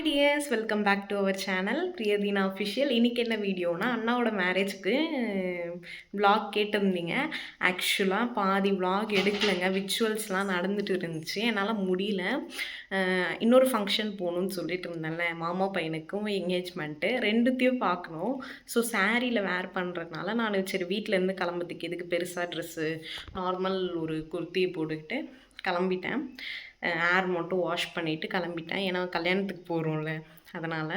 Tears welcome back to our channel Priyadeena official. இன்றைக்கி என்ன வீடியோனா, அண்ணாவோட மேரேஜுக்கு விலாக் கேட்டிருந்தீங்க. ஆக்சுவலாக பாதி விலாக் எடுக்கலைங்க, விச்சுவல்ஸ்லாம் நடந்துட்டு இருந்துச்சு, என்னால் முடியல. இன்னொரு ஃபங்க்ஷன் போகணுன்னு சொல்லிட்டு இருந்தேன்ல, மாமா பையனுக்கும் என்கேஜ்மெண்ட்டு ரெண்டுத்தையும் பார்க்கணும். ஸோ சாரியில் வேர் பண்ணுறதுனால நான் சரி வீட்டிலேருந்து கிளம்புறதுக்கு எதுக்கு பெருசாக ட்ரெஸ்ஸு, நார்மல் ஒரு குர்த்தியை போட்டுக்கிட்டு கிளம்பிட்டேன். ஹேர் மட்டும் வாஷ் பண்ணிவிட்டு கிளம்பிட்டேன், ஏன்னா கல்யாணத்துக்கு போகிறோம்ல, அதனால்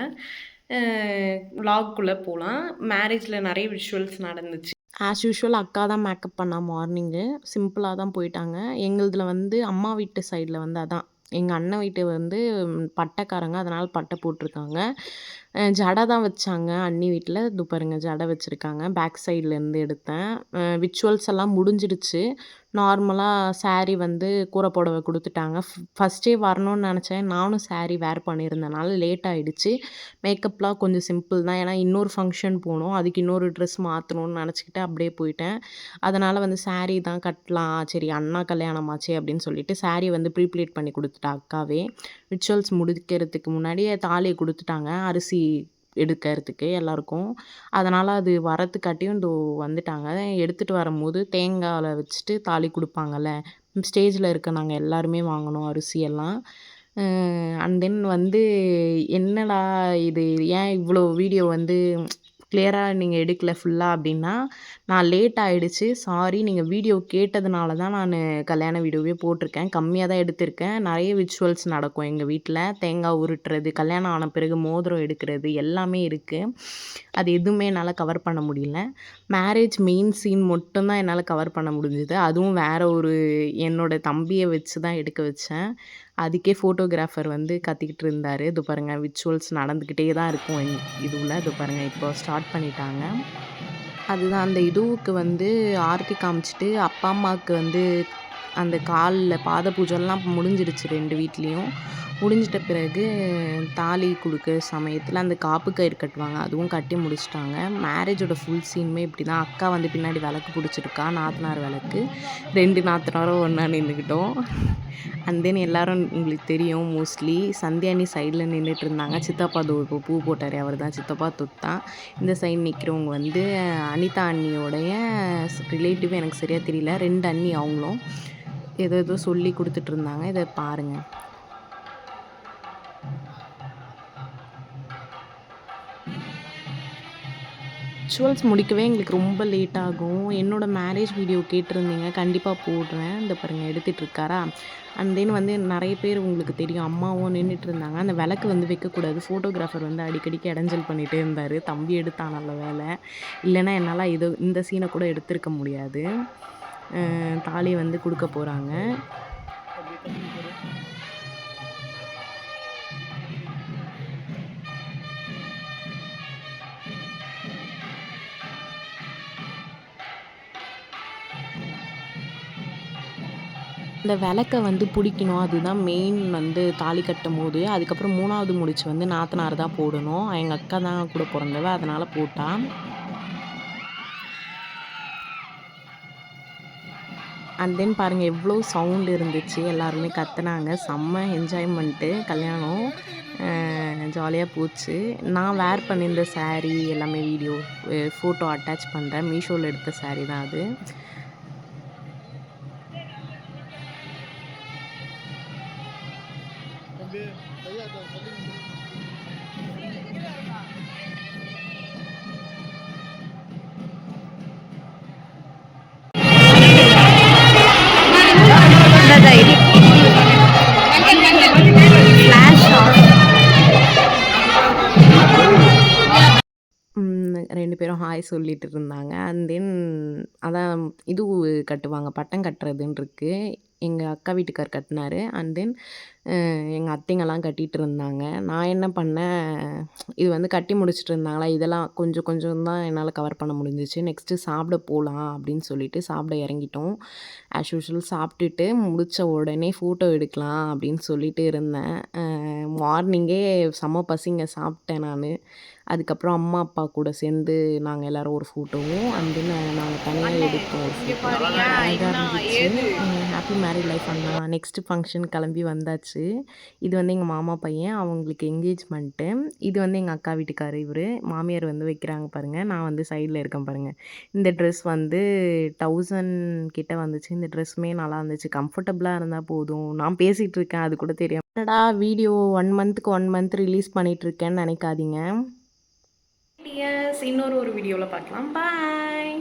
விலாக்குள்ளே போகலாம். மேரேஜில் நிறைய விஷுவல்ஸ் நடந்துச்சு. ஆஸ் யூஷுவல் அக்கா தான் மேக்கப் பண்ணா. மார்னிங்கு சிம்பிளாக தான் போயிட்டாங்க. எங்களுதில் வந்து அம்மா வீட்டு சைடில் வந்து அதான் எங்கள் அண்ணன் வீட்டு வந்து பட்டைக்காரங்க, அதனால் பட்டை போட்டிருக்காங்க. ஜடை தான் வச்சாங்க அண்ணி வீட்டில். இது பாருங்க ஜடை வச்சுருக்காங்க, பேக் சைட்லேருந்து எடுத்தேன். விச்சுவல்ஸ் எல்லாம் முடிஞ்சிடுச்சு. நார்மலாக சாரீ வந்து கூரை புடவை கொடுத்துட்டாங்க. ஃபஸ்ட்டே வரணும்னு நினச்சேன், நானும் சாரீ வேர் பண்ணியிருந்தனால லேட் ஆகிடுச்சு. மேக்கப்லாம் கொஞ்சம் சிம்பிள் தான், ஏன்னா இன்னொரு ஃபங்க்ஷன் போகணும், அதுக்கு இன்னொரு ட்ரெஸ் மாற்றணும்னு நினச்சிக்கிட்டு அப்படியே போயிட்டேன். அதனால் வந்து சாரீ தான் கட்டலாம், சரி அண்ணா கல்யாணமாச்சே அப்படின்னு சொல்லிட்டு சாரீ வந்து ப்ரீப்ளேட் பண்ணி கொடுத்துட்டா அக்காவே. விச்சுவல்ஸ் முடிக்கிறதுக்கு முன்னாடியே தாலியை கொடுத்துட்டாங்க, அரிசி எடுக்கிறதுக்கு எல்லாருக்கும். அதனால் அது வரத்துக்காட்டியும் இதோ வந்துட்டாங்க. எடுத்துகிட்டு வரும்போது தேங்காயில் வச்சுட்டு தாலி கொடுப்பாங்கள்ல, ஸ்டேஜில் இருக்க நாங்கள் எல்லாருமே வாங்கினோம் அரிசியெல்லாம். அண்ட் தென் வந்து என்னடா இது, ஏன் இவ்வளோ வீடியோ வந்து கிளியராக நீங்கள் எடுக்கல ஃபுல்லாக அப்படின்னா, நான் லேட் ஆகிடுச்சு, சாரி. நீங்கள் வீடியோ கேட்டதுனால தான் நான் கல்யாண வீடியோவே போட்டிருக்கேன். கம்மியாக தான் எடுத்திருக்கேன். நிறைய விச்சுவல்ஸ் நடக்கும் எங்கள் வீட்டில். தேங்காய் உருட்டுறது, கல்யாணம் ஆன பிறகு மோதிரம் எடுக்கிறது எல்லாமே இருக்குது. அது எதுவுமே என்னால் கவர் பண்ண முடியல. மேரேஜ் மெயின் சீன் மட்டும்தான் என்னால் கவர் பண்ண முடிஞ்சுது. அதுவும் வேறு ஒரு என்னோடய தம்பியை வச்சு தான் எடுக்க வச்சேன். அதுக்கே ஃபோட்டோகிராஃபர் வந்து கத்திக்கிட்டு இருந்தார். இது பாருங்கள் விச்சுவல்ஸ் நடந்துக்கிட்டே தான் இருக்கும் இதுவில். இது பாருங்கள் இப்போ ஸ்டார்ட் பண்ணிட்டாங்க. அதுதான் அந்த இதுவுக்கு வந்து ஆர்த்தி காமிச்சிட்டு அப்பா அம்மாவுக்கு வந்து அந்த காலில் பாத பூஜைலாம் முடிஞ்சிடுச்சு 2 வீட்லேயும். முடிஞ்சிட்ட பிறகு தாலி கொடுக்குற சமயத்தில் அந்த காப்பு கயிறு கட்டுவாங்க, அதுவும் கட்டி முடிச்சிட்டாங்க. மேரேஜோட ஃபுல் சீனுமே இப்படி தான். அக்கா வந்து பின்னாடி விளக்கு பிடிச்சிருக்கா, நாத்தனார் விளக்கு. 2 நாத்தனாரும் ஒன்றா நின்றுக்கிட்டோம். அண்ட் தென் எல்லோரும் உங்களுக்கு தெரியும் மோஸ்ட்லி சந்தியானி சைடில் நின்றுட்டு இருந்தாங்க. சித்தப்பா இப்போ பூ போட்டார், அவர் தான் சித்தப்பா தொத்தான். இந்த சைடு நிற்கிறவங்க வந்து அனிதா அண்ணியோடைய ரிலேட்டிவ், எனக்கு சரியாக தெரியல. 2 அண்ணி அவங்களும் ஏதோ சொல்லி கொடுத்துட்ருந்தாங்க. இதை பாருங்கள். விச்சுவல்ஸ் முடிக்கவே எங்களுக்கு ரொம்ப லேட் ஆகும். என்னோடய மேரேஜ் வீடியோ கேட்டிருந்தீங்க, கண்டிப்பாக போடுறேன். இந்த பாருங்கள் எடுத்துகிட்ருக்காரா. அண்ட் தென் வந்து நிறைய பேர் உங்களுக்கு தெரியும் அம்மாவும் நின்றுட்டு இருந்தாங்க. அந்த விளக்கு வந்து வைக்கக்கூடாது, ஃபோட்டோகிராஃபர் வந்து அடிக்கடிக்கு இடைஞ்சல் பண்ணிகிட்டே இருந்தார். தம்பி எடுத்தான் நல்ல வேலை, இல்லைன்னா என்னால் இந்த சீனை கூட எடுத்திருக்க முடியாது. தாலி வந்து கொடுக்க போகிறாங்க. இந்த விளக்க வந்து பிடிக்கணும், அதுதான் மெயின் வந்து தாலி கட்டும்போது. அதுக்கப்புறம் 3வது முடிச்சு வந்து நாத்தனார் தான் போடணும். எங்கள் அக்கா தான் கூட பிறந்தவ, அதனால் போட்டா. அண்ட் தென் பாருங்கள் எவ்வளோ சவுண்டு இருந்துச்சு, எல்லாருமே கத்துனாங்க. செம்ம என்ஜாய்மெண்ட்டு, கல்யாணம் ஜாலியாக போச்சு. நான் வேர் பண்ணியிருந்த சாரீ எல்லாமே வீடியோ ஃபோட்டோ அட்டாச் பண்ணுறேன். மீஷோவில் எடுத்த சாரீ தான் அது. ரெண்டு பேரும் ஹாய் சொல்லிட்டு இருந்தாங்க. அண்ட் தென் அதான் இது கட்டுவாங்க, பட்டம் கட்டுறதுன்னு இருக்குது. எங்கள் அக்கா வீட்டுக்கார் கட்டினார். அண்ட் தென் எங்கள் அத்தைங்கெல்லாம் கட்டிகிட்டு இருந்தாங்க. நான் என்ன பண்ணேன், இது வந்து கட்டி முடிச்சுட்டு இருந்தாங்களா, இதெல்லாம் கொஞ்சம் கொஞ்சம் தான் என்னால் கவர் பண்ண முடிஞ்சிச்சு. நெக்ஸ்ட்டு சாப்பிட போகலாம் அப்படின்னு சொல்லிட்டு சாப்பிட இறங்கிட்டோம். ஆஸ் யூஷுவல் சாப்பிட்டுட்டு முடித்த உடனே ஃபோட்டோ எடுக்கலாம் அப்படின்னு சொல்லிட்டு இருந்தேன். மார்னிங்கே செம்ம பசிங்க, சாப்பிட்டேன் நான். அதுக்கப்புறம் அம்மா அப்பா கூட சேர்ந்து நாங்கள் எல்லோரும் ஒரு ஃபோட்டோவும் அண்ட் தென் நாங்கள் தனியாக எடுத்தோம் ஒரு ஃபோட்டோ. அழகாக இருந்துச்சு. ஹாப்பி மேரிட் லைஃப் அண்ணா. நெக்ஸ்ட்டு ஃபங்க்ஷன் கிளம்பி வந்தாச்சு. வந்துச்சு. இது வந்து எங்க மாமா பையன். அவங்களுக்கு என்கேஜ்மெண்ட்டு. இது வந்து எங்க அக்கா வீட்டுக்காரரு இவரு. மாமியார் வந்து வைக்கிறாங்க பாருங்க. நான் வந்து சைடுல இருக்கேன் பாருங்க. இந்த ட்ரெஸ் வந்து 1000 கிட்ட வந்துச்சு. இந்த ட்ரெஸ்ஸுமே நல்லா இருந்துச்சு. கம்ஃபர்டபுளா இருந்தா போதும். நான் பேசிட்டு இருக்கேன். அது கூட தெரியாம என்னடா வீடியோ 1 மந்த்துக்கு 1 மந்த் ரிலீஸ் பண்ணிட்டு இருக்கேன்னு நெனைக்காதீங்க. டியர்ஸ் இன்னொரு வீடியோல பார்க்கலாம். பாய்.